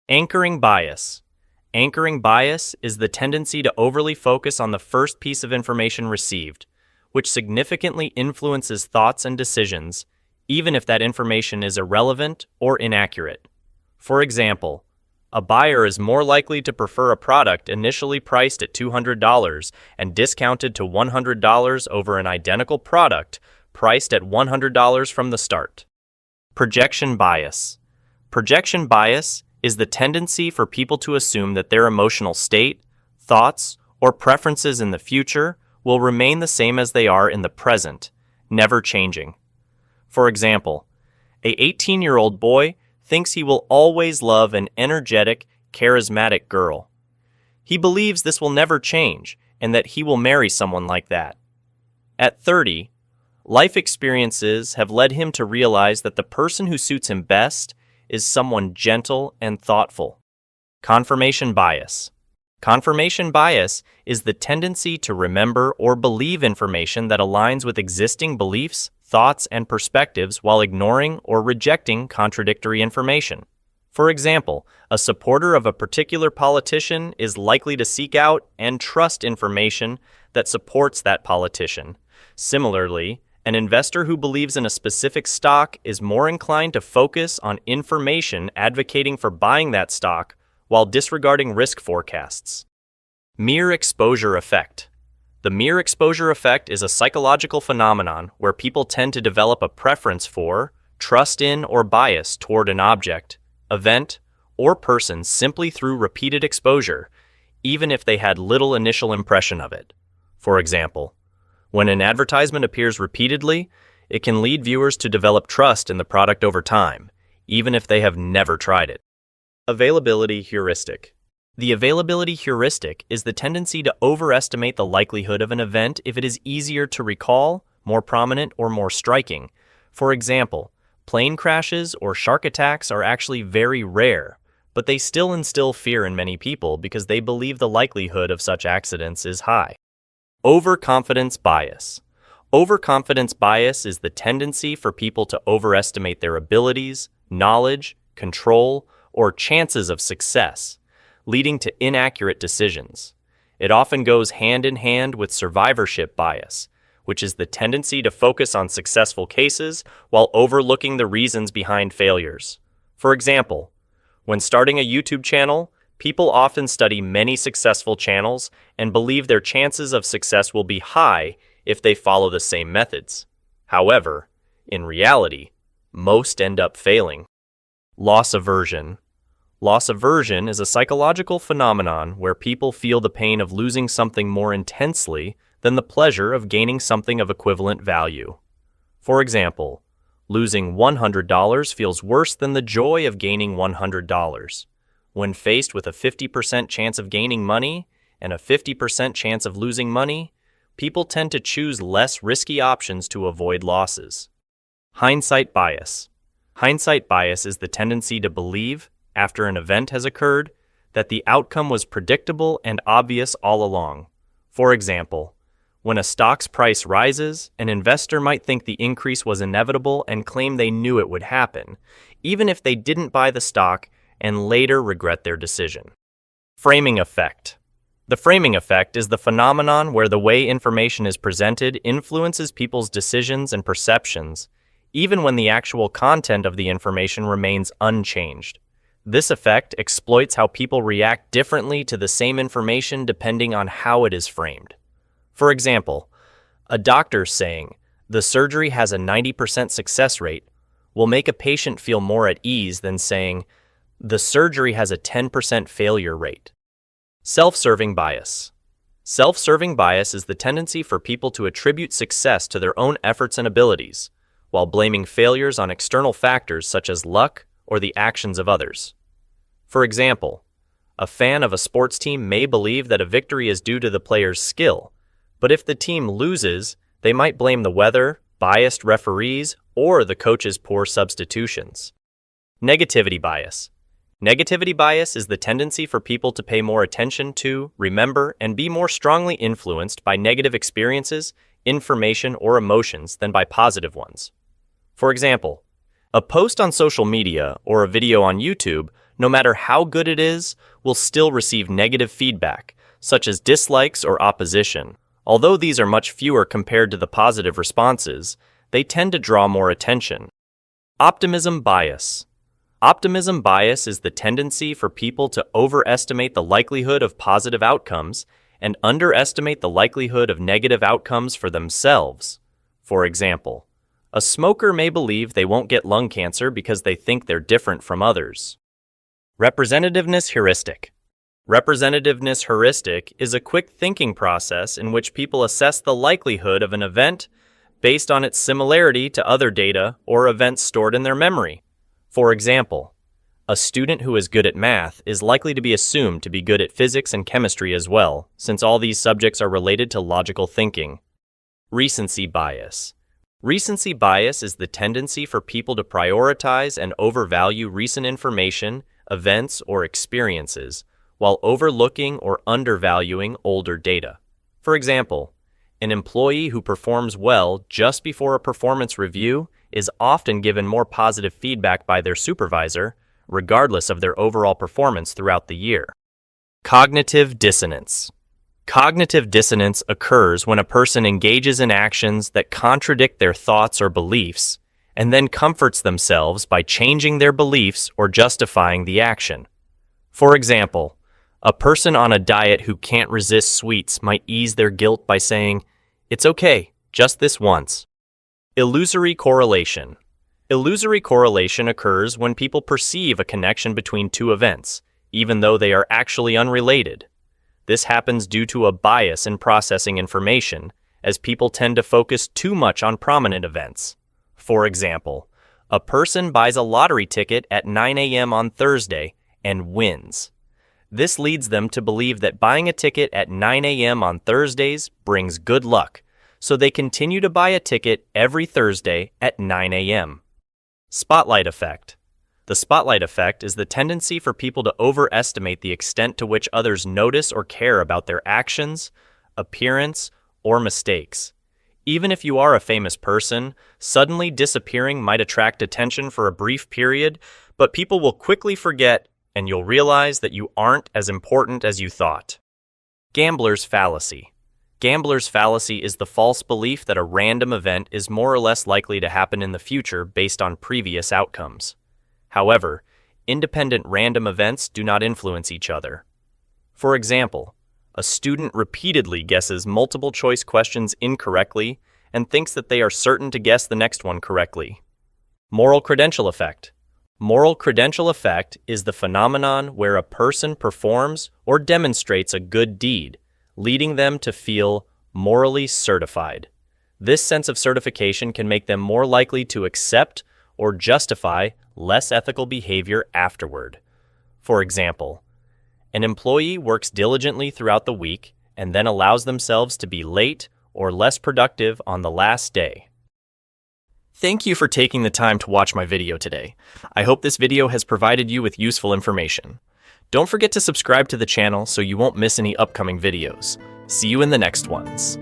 Anchoring bias. Anchoring bias is the tendency to overly focus on the first piece of information received, which significantly influences thoughts and decisions, even if that information is irrelevant or inaccurate. For example, a buyer is more likely to prefer a product initially priced at $200 and discounted to $100 over an identical product priced at $100 from the start. Projection bias. Projection bias is the tendency for people to assume that their emotional state, thoughts, or preferences in the future will remain the same as they are in the present, never changing. For example, an 18-year-old boy thinks he will always love an energetic, charismatic girl. He believes this will never change and that he will marry someone like that. At 30, life experiences have led him to realize that the person who suits him best is someone gentle and thoughtful. Confirmation bias. Confirmation bias is the tendency to remember or believe information that aligns with existing beliefs, thoughts, and perspectives while ignoring or rejecting contradictory information. For example, a supporter of a particular politician is likely to seek out and trust information that supports that politician. Similarly, an investor who believes in a specific stock is more inclined to focus on information advocating for buying that stock while disregarding risk forecasts. Mere exposure effect. The mere exposure effect is a psychological phenomenon where people tend to develop a preference for, trust in, or bias toward an object, event, or person simply through repeated exposure, even if they had little initial impression of it. For example, when an advertisement appears repeatedly, it can lead viewers to develop trust in the product over time, even if they have never tried it. Availability heuristic. The availability heuristic is the tendency to overestimate the likelihood of an event if it is easier to recall, more prominent, or more striking. For example, plane crashes or shark attacks are actually very rare, but they still instill fear in many people because they believe the likelihood of such accidents is high. Overconfidence bias. Overconfidence bias is the tendency for people to overestimate their abilities, knowledge, control, or chances of success, leading to inaccurate decisions. It often goes hand in hand with survivorship bias, which is the tendency to focus on successful cases while overlooking the reasons behind failures. For example, when starting a YouTube channel, people often study many successful channels and believe their chances of success will be high if they follow the same methods. However, in reality, most end up failing. Loss aversion. Loss aversion is a psychological phenomenon where people feel the pain of losing something more intensely than the pleasure of gaining something of equivalent value. For example, losing $100 feels worse than the joy of gaining $100. When faced with a 50% chance of gaining money and a 50% chance of losing money, people tend to choose less risky options to avoid losses. Hindsight bias. Hindsight bias is the tendency to believe, after an event has occurred, that the outcome was predictable and obvious all along. For example, when a stock's price rises, an investor might think the increase was inevitable and claim they knew it would happen, even if they didn't buy the stock and later regret their decision. Framing effect. The framing effect is the phenomenon where the way information is presented influences people's decisions and perceptions, even when the actual content of the information remains unchanged. This effect exploits how people react differently to the same information depending on how it is framed. For example, a doctor saying, "The surgery has a 90% success rate," will make a patient feel more at ease than saying, "The surgery has a 10% failure rate." Self-serving bias. Self-serving bias is the tendency for people to attribute success to their own efforts and abilities, while blaming failures on external factors such as luck or the actions of others. For example, a fan of a sports team may believe that a victory is due to the player's skill, but if the team loses, they might blame the weather, biased referees, or the coach's poor substitutions. Negativity bias. Negativity bias is the tendency for people to pay more attention to, remember, and be more strongly influenced by negative experiences, information, or emotions than by positive ones. For example, a post on social media or a video on YouTube no matter how good it is, will still receive negative feedback, such as dislikes or opposition. Although these are much fewer compared to the positive responses, they tend to draw more attention. Optimism bias. Optimism bias is the tendency for people to overestimate the likelihood of positive outcomes and underestimate the likelihood of negative outcomes for themselves. For example, a smoker may believe they won't get lung cancer because they think they're different from others. Representativeness Heuristic. Representativeness Heuristic is a quick thinking process in which people assess the likelihood of an event based on its similarity to other data or events stored in their memory. For example, a student who is good at math is likely to be assumed to be good at physics and chemistry as well, since all these subjects are related to logical thinking. Recency bias. Recency bias is the tendency for people to prioritize and overvalue recent information, events, or experiences, while overlooking or undervaluing older data. For example, an employee who performs well just before a performance review is often given more positive feedback by their supervisor, regardless of their overall performance throughout the year. Cognitive dissonance. Cognitive dissonance occurs when a person engages in actions that contradict their thoughts or beliefs, and then comforts themselves by changing their beliefs or justifying the action. For example, a person on a diet who can't resist sweets might ease their guilt by saying, "It's okay, just this once." Illusory correlation. Illusory correlation occurs when people perceive a connection between two events, even though they are actually unrelated. This happens due to a bias in processing information, as people tend to focus too much on prominent events. For example, a person buys a lottery ticket at 9 a.m. on Thursday and wins. This leads them to believe that buying a ticket at 9 a.m. on Thursdays brings good luck, so they continue to buy a ticket every Thursday at 9 a.m. Spotlight effect. The spotlight effect is the tendency for people to overestimate the extent to which others notice or care about their actions, appearance, or mistakes. Even if you are a famous person, suddenly disappearing might attract attention for a brief period, but people will quickly forget and you'll realize that you aren't as important as you thought. Gambler's fallacy. Gambler's fallacy is the false belief that a random event is more or less likely to happen in the future based on previous outcomes. However, independent random events do not influence each other. For example, a student repeatedly guesses multiple choice questions incorrectly and thinks that they are certain to guess the next one correctly. Moral credential effect. Moral credential effect is the phenomenon where a person performs or demonstrates a good deed, leading them to feel morally certified. This sense of certification can make them more likely to accept or justify less ethical behavior afterward. For example, an employee works diligently throughout the week and then allows themselves to be late or less productive on the last day. Thank you for taking the time to watch my video today. I hope this video has provided you with useful information. Don't forget to subscribe to the channel so you won't miss any upcoming videos. See you in the next ones.